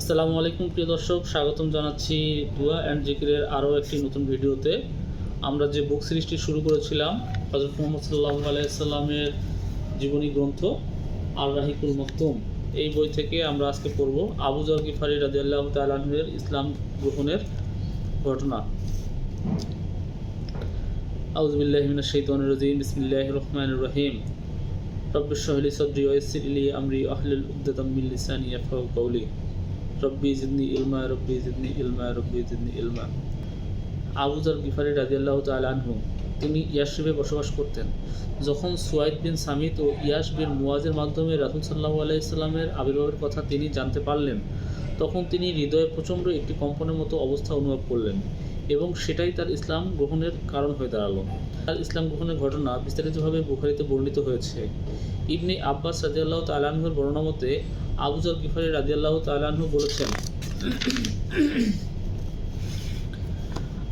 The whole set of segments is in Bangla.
আসসালামু আলাইকুম প্রিয় দর্শক, স্বাগতম জানাচ্ছি দুয়া অ্যান্ড জিকিরের আরও একটি নতুন ভিডিওতে। আমরা যে বুক সিরিজটি শুরু করেছিলাম হযরত মুহাম্মদ সাল্লাল্লাহু আলাইহি সাল্লামের জীবনী গ্রন্থ আল রাহিকুল মাকতুম, এই বই থেকে আমরা আজকে পড়ব আবু যর গিফারি রাদিয়াল্লাহু তাআলা আনহুর ইসলাম গ্রহণের ঘটনা। আউযু বিল্লাহি মিনাশ শাইতানির রাজিম, বিসমিল্লাহির রহমানির রহিম। রব্বি ইশরাহ লি সাদরি ওয়া ইয়াসসির লি আমরি ওয়াহলুল উকদাতাম মিন লিসানি ইয়াফকাহু কাওলি। রব্বি জিদনি ইলমা, রব্বি জিদনি ইলমা, রব্বি জিদনি ইলমা। আবু যর গিফারি রাদিয়াল্লাহু তাআলা আনহু তিনি ইয়াসরিবে বসবাস করতেন। যখন সুয়াইদ বিন সামিত ও ইয়াস বিন মুয়াজের মাধ্যমে রাসূল সাল্লাল্লাহু আলাইহি সাল্লামের আবির্ভাবের কথা তিনি জানতে পারলেন, তখন তিনি হৃদয়ে প্রচণ্ড একটি কম্পনের মতো অবস্থা অনুভব করলেন এবং সেটাই তার ইসলাম গ্রহণের কারণ হয়ে দাঁড়ালো। তার ইসলাম গ্রহণের ঘটনা বিস্তারিতভাবে বুখারীতে বর্ণিত হয়েছে। ইবনে আব্বাস রাদিয়াল্লাহু তাআলা আনহুর বর্ণনা মতে আবু যর গিফারি রাদিয়াল্লাহু তাআলা আনহু বলেছেন,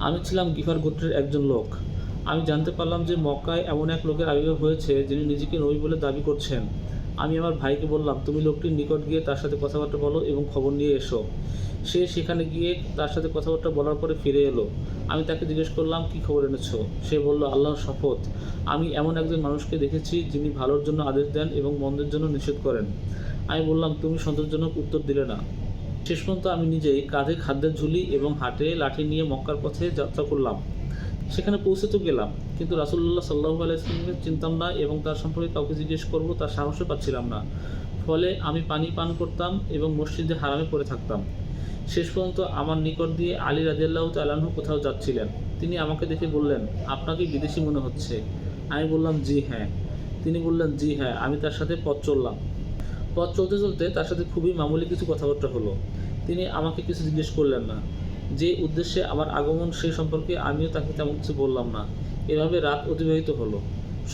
আমি ছিলাম গিফার গোত্রের একজন লোক। আমি জানতে পারলাম যে মক্কায় এমন এক লোকের আবির্ভাব হয়েছে যিনি নিজেকে নবী বলে দাবি করছেন। আমি আমার ভাইকে বললাম, তুমি লোকটির নিকট গিয়ে তার সাথে কথাবার্তা বলো এবং খবর নিয়ে এসো। সে সেখানে গিয়ে তার সাথে কথাবার্তা বলার পরে ফিরে এলো। আমি তাকে জিজ্ঞেস করলাম, কী খবর এনেছো? সে বলল, আল্লাহর শপথ, আমি এমন একজন মানুষকে দেখেছি যিনি ভালোর জন্য আদেশ দেন এবং মন্দের জন্য নিষেধ করেন। আমি বললাম, তুমি সন্তোষজনক উত্তর দিলে না। শেষ পর্যন্ত আমি নিজেই কাঁধে খাদ্যের ঝুলি এবং হাতে লাঠি নিয়ে মক্কার পথে যাত্রা করলাম। সেখানে পৌঁছে তো গেলাম, কিন্তু রাসূলুল্লাহ সাল্লাল্লাহু আলাইহি ওয়াসাল্লামকে চিনতাম না এবং তার সম্পর্কে কাউকে জিজ্ঞেস করবো তার সাহসও পাচ্ছিলাম না। ফলে আমি পানি পান করতাম এবং মসজিদে হারামে পড়ে থাকতাম। শেষ পর্যন্ত আমার নিকট দিয়ে আলী রাদিয়াল্লাহু তাআলা আনহু কোথাও যাচ্ছিলেন। তিনি আমাকে দেখে বললেন, আপনাকে বিদেশি মনে হচ্ছে। আমি বললাম, জি হ্যাঁ। তিনি বললেন, জি হ্যাঁ। আমি তার সাথে পথ চললাম। পথ চলতে চলতে তার সাথে খুবই মামুলি কিছু কথাবার্তা হলো। তিনি আমাকে কিছু জিজ্ঞেস করলেন না। যে উদ্দেশ্যে আমার আগমন সেই সম্পর্কে আমিও তাকে তেমন কিছু বললাম না। এভাবে রাত অতিবাহিত হলো।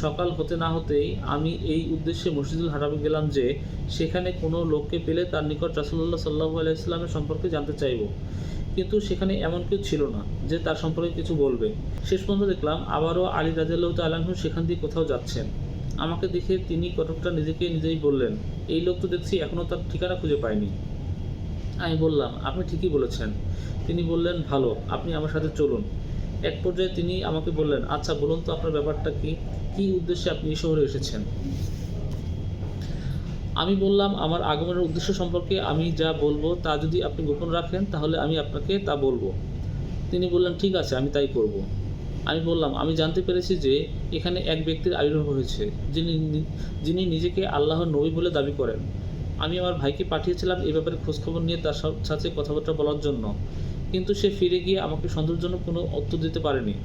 সকাল হতে না হতেই আমি এই উদ্দেশ্যে মসজিদুল হারামে গেলাম যে সেখানে কোনো লোককে পেলে তার নিকট রাসূলুল্লাহ সাল্লাল্লাহু আলাইহি ওয়াসাল্লামের সম্পর্কে জানতে চাইব, কিন্তু সেখানে এমন কেউ ছিল না যে তার সম্পর্কে কিছু বলবে। শেষ পর্যন্ত দেখলাম আবারও আলী রাদিয়াল্লাহু তাআলা আনহু সেখান দিয়ে কোথাও যাচ্ছেন। আমাকে দেখে তিনি কতকটা নিজেকে নিজেই বললেন, এই লোক তো দেখছি এখনও তার ঠিকানা খুঁজে পায়নি। আমি বললাম, আপনি ঠিকই বলেছেন। তিনি বললেন, ভালো, আপনি আমার সাথে চলুন। এক পর্যায়ে তিনি আমাকে বললেন, আচ্ছা বলুন তো আপনার ব্যাপারটা কি, কী উদ্দেশ্যে আপনি এই শহরে এসেছেন? আমি বললাম, আমার আগমনের উদ্দেশ্য সম্পর্কে আমি যা বলবো তা যদি আপনি গোপন রাখেন তাহলে আমি আপনাকে তা বলবো। তিনি বললেন, ঠিক আছে, আমি তাই করব। আমি বললাম, আমি জানতে পেরেছি যে এখানে এক ব্যক্তির আবির্ভাব হয়েছে যিনি নিজেকে আল্লাহর নবী বলে দাবি করেন। আমি আমার ভাইকে পাঠিয়েছিলাম এই ব্যাপারে খোঁজখবর নিয়ে তার সাথে কথাবার্তা বলার জন্য, কিন্তু সে ফিরে গিয়ে আমাকে সন্তোষজনক কোনো উত্তর দিতে পারেনি।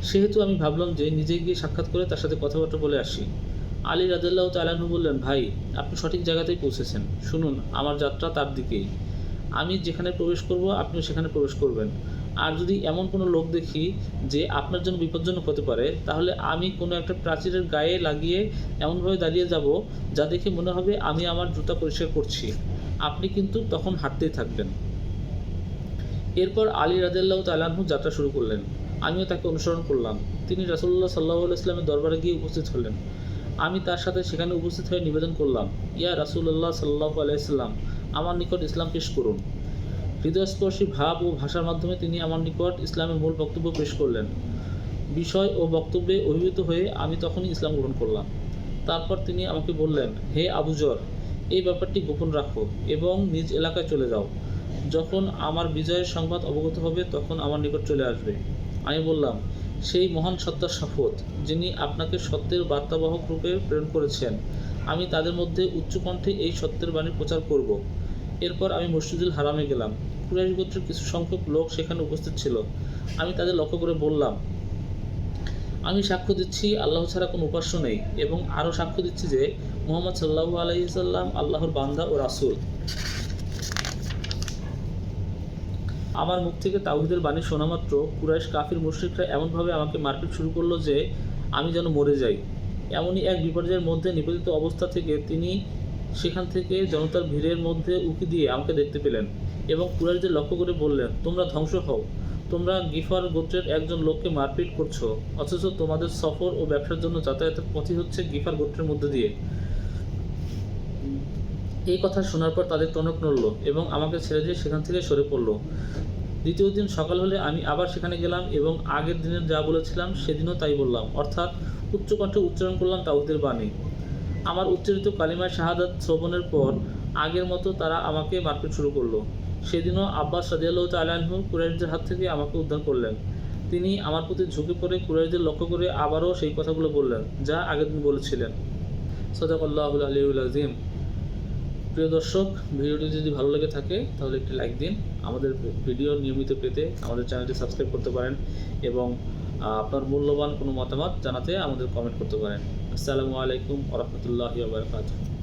সেহেতু আমি ভাবলাম যে নিজে গিয়ে সাক্ষাৎ করে তার সাথে কথাবার্তা বলে আসি। আলী রাদিয়াল্লাহু তাআলা আনহু বললেন, ভাই, আপনি সঠিক জায়গাতেই পৌঁছেছেন। শুনুন, আমার যাত্রা তার দিকেই। আমি যেখানে প্রবেশ করব আপনিও সেখানে প্রবেশ করবেন। আর যদি এমন কোনো লোক দেখি যে আপনার জন্য বিপজ্জনক হতে পারে, তাহলে আমি কোনো একটা প্রাচীরের গায়ে লাগিয়ে এমনভাবে দাঁড়িয়ে যাব যা দেখে মনে হবে আমি আমার জুতা পরিষ্কার করছি। আপনি কিন্তু তখন হাঁটতেই থাকবেন। এরপর আলী রাদিয়াল্লাহু তাআলা আনহু যাত্রা শুরু করলেন। আমিও তাকে অনুসরণ করলাম। তিনি রাসূলুল্লাহ সাল্লাল্লাহু আলাইহি ওয়াসাল্লামের দরবারে গিয়ে উপস্থিত হলেন। আমি তার সাথে সেখানে উপস্থিত হয়ে নিবেদন করলাম, ইয়া রাসূলুল্লাহ সাল্লাল্লাহু আলাইহি ওয়াসাল্লাম, আমার নিকট ইসলাম পেশ করুন। হৃদয়স্পর্শী ভাব ও ভাষার মাধ্যমে তিনি আমার নিকট ইসলামের মূল বক্তব্য পেশ করলেন। বিষয় ও বক্তব্যে অভিভূত হয়ে আমি তখনই ইসলাম গ্রহণ করলাম। তারপর তিনি আমাকে বললেন, হে আবু যর, এই ব্যাপারটি গোপন রাখো এবং নিজ এলাকায় চলে যাও। যখন আমার বিজয়ের সংবাদ অবগত হবে তখন আমার নিকট চলে আসবে। আমি বললাম, সেই মহান সত্তার শপথ যিনি আপনাকে সত্যের বার্তাবাহক রূপে প্রেরণ করেছেন, আমি তাদের মধ্যে উচ্চকণ্ঠে এই সত্যের বাণী প্রচার করব। এরপর আমি মসজিদুল হারামে গেলাম। কুরাইশ গোত্রের কিছু সংখ্যক লোক সেখানে উপস্থিত ছিল। আমি তাদের লক্ষ্য করে বললাম, আমি সাক্ষ্য দিচ্ছি আল্লাহ ছাড়া কোনো উপাস্য নেই এবং আরও সাক্ষ্য দিচ্ছি যে মুহাম্মদ সাল্লাল্লাহু আলাইহি ওয়াসাল্লাম আল্লাহর বান্দা ও রাসূল। আমার মুখ থেকে তাওহীদের বাণী শোনামাত্র কুরাইশ কাফির মুশরিকরা এমনভাবে আমাকে মারপিট শুরু করলো যে আমি যেন মরে যাই। এমনই এক বিপর্যয়ের মধ্যে নিবেদিত অবস্থা থেকে তিনি সেখান থেকে জনতার ভিড়ের মধ্যে উঁকি দিয়ে আমাকে দেখতে পেলেন এবং কুরাইশদের লক্ষ্য করে বললেন, তোমরা ধ্বংস হও। তোমরা গিফার গোত্রের একজন লোককে মারপিট করছো, অথচ তোমাদের সফর ও ব্যবসার জন্য যাতায়াতের পথই হচ্ছে গিফার গোত্রের মধ্যে দিয়ে। এই কথা শোনার পর তাদের টনক নড়ল এবং আমাকে ছেড়ে দিয়ে সেখান থেকে সরে পড়ল। দ্বিতীয় দিন সকাল হলে আমি আবার সেখানে গেলাম এবং আগের দিনের যা বলেছিলাম সেদিনও তাই বললাম, অর্থাৎ উচ্চকণ্ঠে উচ্চারণ করলাম তাওহীদের বাণী। আমার উচ্চারিত কালিমায় শাহাদাত শ্রবণের পর আগের মতো তারা আমাকে মারপিট শুরু করলো। সেদিনও আব্বাস রাদিয়াল্লাহু তাআলা আনহু কুরাইশদের হাত থেকে আমাকে উদ্ধার করলেন। তিনি আমার প্রতি ঝুঁকে পড়ে কুরাইশদের লক্ষ্য করে আবারও সেই কথাগুলো বললেন যা আগের দিন বলেছিলেন। সাদাকাল্লাহুল আলিয়্যুল আযীম। প্রিয় দর্শক, ভিডিওটি যদি ভালো লেগে থাকে তাহলে একটি লাইক দিন। আমাদের ভিডিও নিয়মিত পেতে আমাদের চ্যানেলটি সাবস্ক্রাইব করতে পারেন এবং আপনার মূল্যবান কোনো মতামত জানাতে আমাদের কমেন্ট করতে পারেন। আসসালামু আলাইকুম ওয়া রাহমাতুল্লাহি ওয়া বারাকাতুহু।